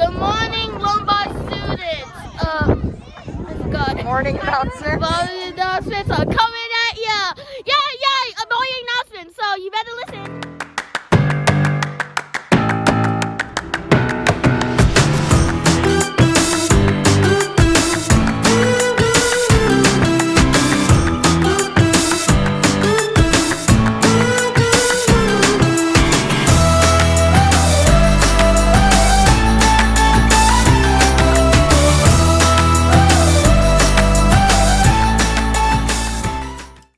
Good morning, Lombard students. I forgot. Morning announcements. Morning announcements are coming at ya. Yay! Annoying announcements. So you better listen.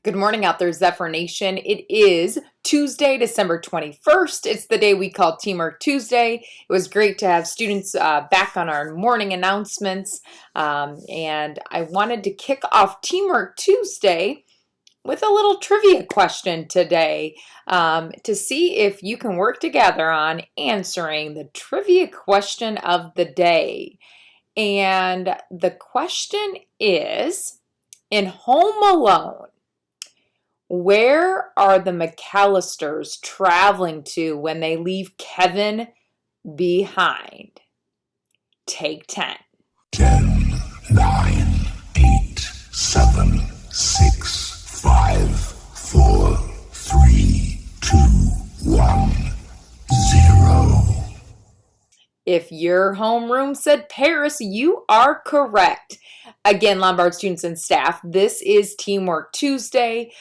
Good morning out there, Zephyr Nation. It is Tuesday, December 21st. It's the day we call Teamwork Tuesday. It was great to have students back on our morning announcements. And I wanted to kick off Teamwork Tuesday with a little trivia question today to see if you can work together on answering the trivia question of the day. And the question is, in Home Alone, where are the McAllisters traveling to when they leave Kevin behind? Take 10. 10, 9, 8, 7, 6, 5, 4, 3, 2, 1, 0. If your homeroom said Paris, you are correct. Again, Lombard students and staff, this is Teamwork Tuesday.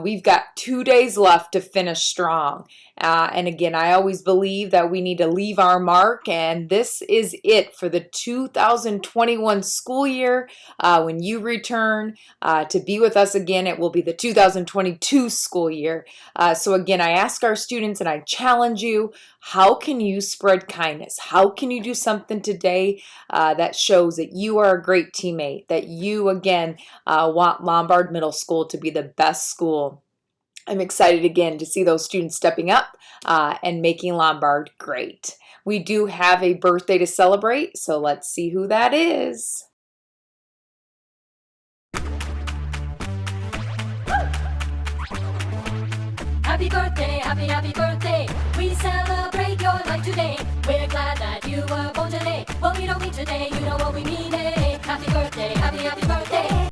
We've got 2 days left to finish strong. And again, I always believe that we need to leave our mark, and this is it for the 2021 school year. When you return to be with us again, it will be the 2022 school year. So again, I ask our students and I challenge you, how can you spread kindness? How can you do something today that shows that you are a great teammate, that you, again, want Lombard Middle School to be the best school? I'm excited again to see those students stepping up and making Lombard great. We do have a birthday to celebrate, so let's see who that is. Happy birthday, happy birthday. We celebrate your life today. We're glad that you were born today. What we don't need today, you know what we need. Happy birthday, happy birthday.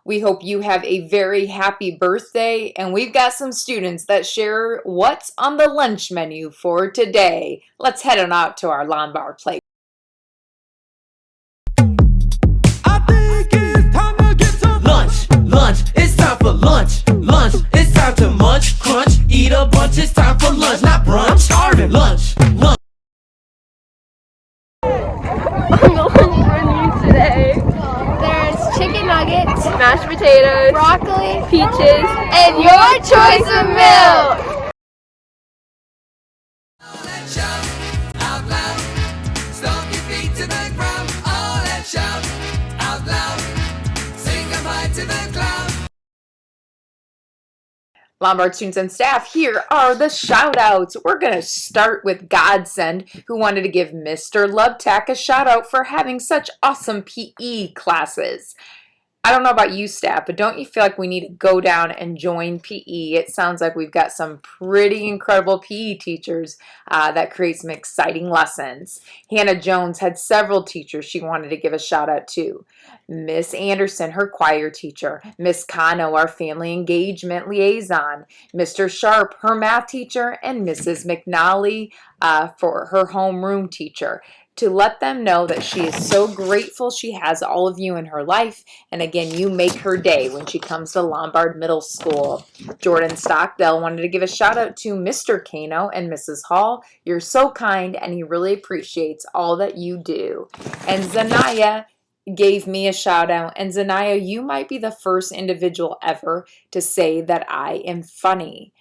We hope you have a very happy birthday, and we've got some students that share what's on the lunch menu for today. Let's head on out to our Lombard play. I think it's time to get some lunch, it's time for lunch, it's time to munch, crunch, eat a bunch, it's time for lunch, not brunch, I'm starving, lunch. On the lunch menu today, there's chicken nuggets, mashed potatoes, broccoli, peaches, and your choice of milk. Shout out loud, stomp your feet to the ground, all that shout out loud, sing them high to the cloud. Lombard students and staff, here are the shout outs. We're going to start with Godsend, who wanted to give Mr. Lovetak a shout out for having such awesome PE classes. I don't know about you, staff, but don't you feel like we need to go down and join PE? It sounds like we've got some pretty incredible PE teachers that create some exciting lessons. Hannah Jones had several teachers she wanted to give a shout out to. Miss Anderson, her choir teacher. Miss Kano, our family engagement liaison. Mr. Sharp, her math teacher. And Mrs. McNally for her homeroom teacher, to let them know that she is so grateful she has all of you in her life. And again, you make her day when she comes to Lombard Middle School. Jordan Stockdale wanted to give a shout out to Mr. Kano and Mrs. Hall. You're so kind, and he really appreciates all that you do. And Zanaya gave me a shout out. And Zanaya, you might be the first individual ever to say that I am funny.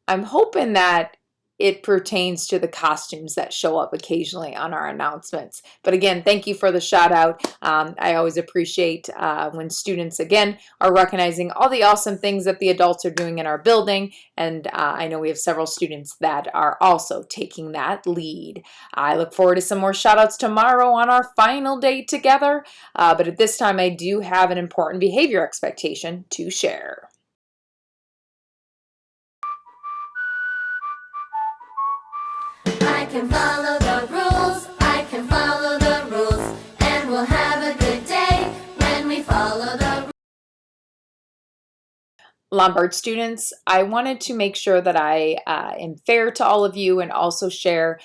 I'm hoping that it pertains to the costumes that show up occasionally on our announcements. But again, thank you for the shout out. I always appreciate when students, again, are recognizing all the awesome things that the adults are doing in our building. And I know we have several students that are also taking that lead. I look forward to some more shout outs tomorrow on our final day together. But at this time, I do have an important behavior expectation to share. I can follow the rules. Lombard students, I wanted to make sure that I am fair to all of you and also share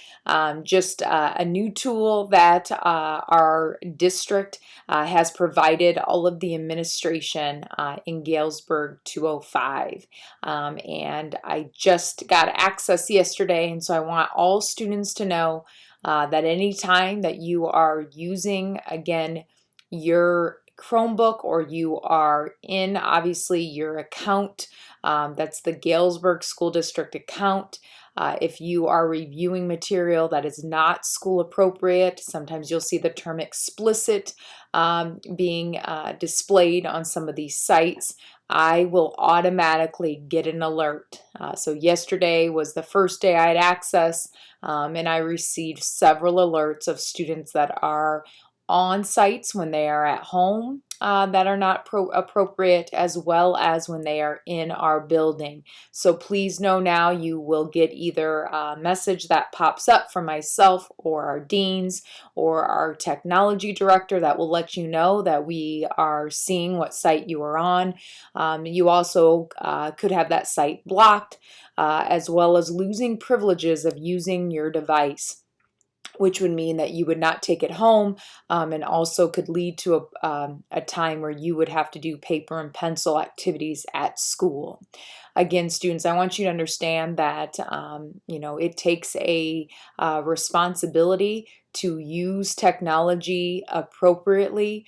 just a new tool that our district has provided all of the administration in Galesburg 205. And I just got access yesterday, and so I want all students to know that anytime that you are using, again, your Chromebook or you are in obviously your account, that's the Galesburg School District account. If you are reviewing material that is not school appropriate, sometimes you'll see the term explicit being displayed on some of these sites. I will automatically get an alert. So yesterday was the first day I had access, and I received several alerts of students that are on sites when they are at home that are not appropriate, as well as when they are in our building. So please know now you will get either a message that pops up from myself or our deans or our technology director that will let you know that we are seeing what site you are on. You also could have that site blocked, as well as losing privileges of using your device, which would mean that you would not take it home, and also could lead to a time where you would have to do paper and pencil activities at school. Again, students, I want you to understand that it takes a responsibility to use technology appropriately.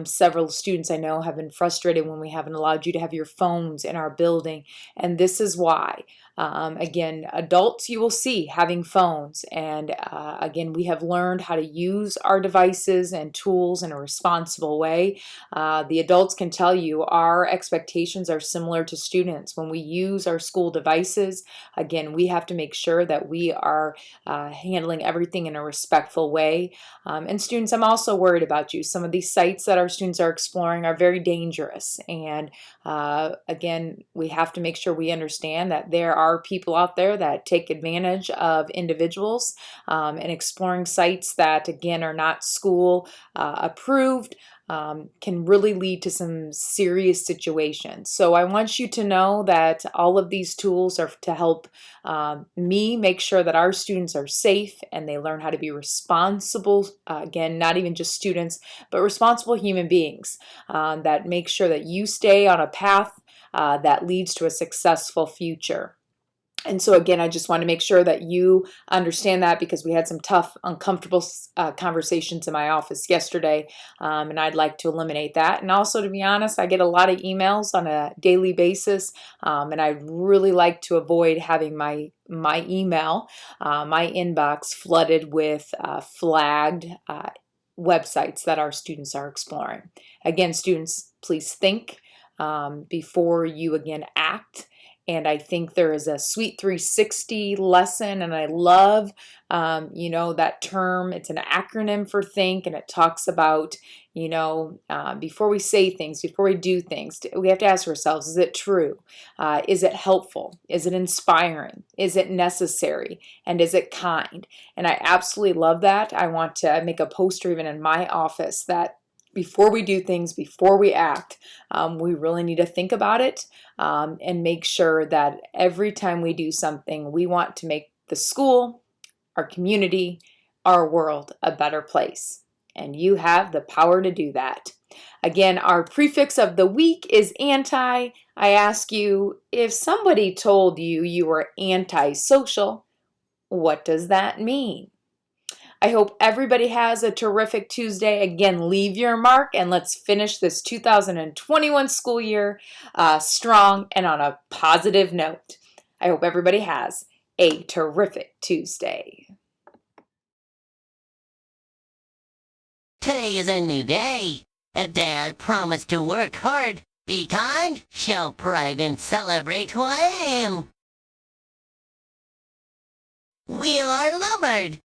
Several students I know have been frustrated when we haven't allowed you to have your phones in our building, and this is why. Again, adults you will see having phones, and again, we have learned how to use our devices and tools in a responsible way. The adults can tell you our expectations are similar to students. When we use our school devices, again, we have to make sure that we are handling everything in a respectful way. And students, I'm also worried about you. Some of these sites that our students are exploring are very dangerous, and again, we have to make sure we understand that there are people out there that take advantage of individuals, and exploring sites that, again, are not school approved. Can really lead to some serious situations. So I want you to know that all of these tools are to help me make sure that our students are safe and they learn how to be responsible, again, not even just students, but responsible human beings that make sure that you stay on a path that leads to a successful future. And so again, I just want to make sure that you understand that, because we had some tough, uncomfortable conversations in my office yesterday, and I'd like to eliminate that. And also, to be honest, I get a lot of emails on a daily basis, and I'd really like to avoid having my email, my inbox flooded with flagged websites that our students are exploring. Again, students, please think before you again act. And I think there is a Sweet 360 lesson, and I love, that term. It's an acronym for think, and it talks about, before we say things, before we do things, we have to ask ourselves, is it true? Is it helpful? Is it inspiring? Is it necessary? And is it kind? And I absolutely love that. I want to make a poster even in my office that before we do things, before we act, we really need to think about it and make sure that every time we do something, we want to make the school, our community, our world a better place. And you have the power to do that. Again, our prefix of the week is anti. I ask you, if somebody told you you were antisocial, what does that mean? I hope everybody has a terrific Tuesday. Again, leave your mark, and let's finish this 2021 school year strong and on a positive note. I hope everybody has a terrific Tuesday. Today is a new day. A day I promise to work hard, be kind, show pride, and celebrate who I am. We are Lombard.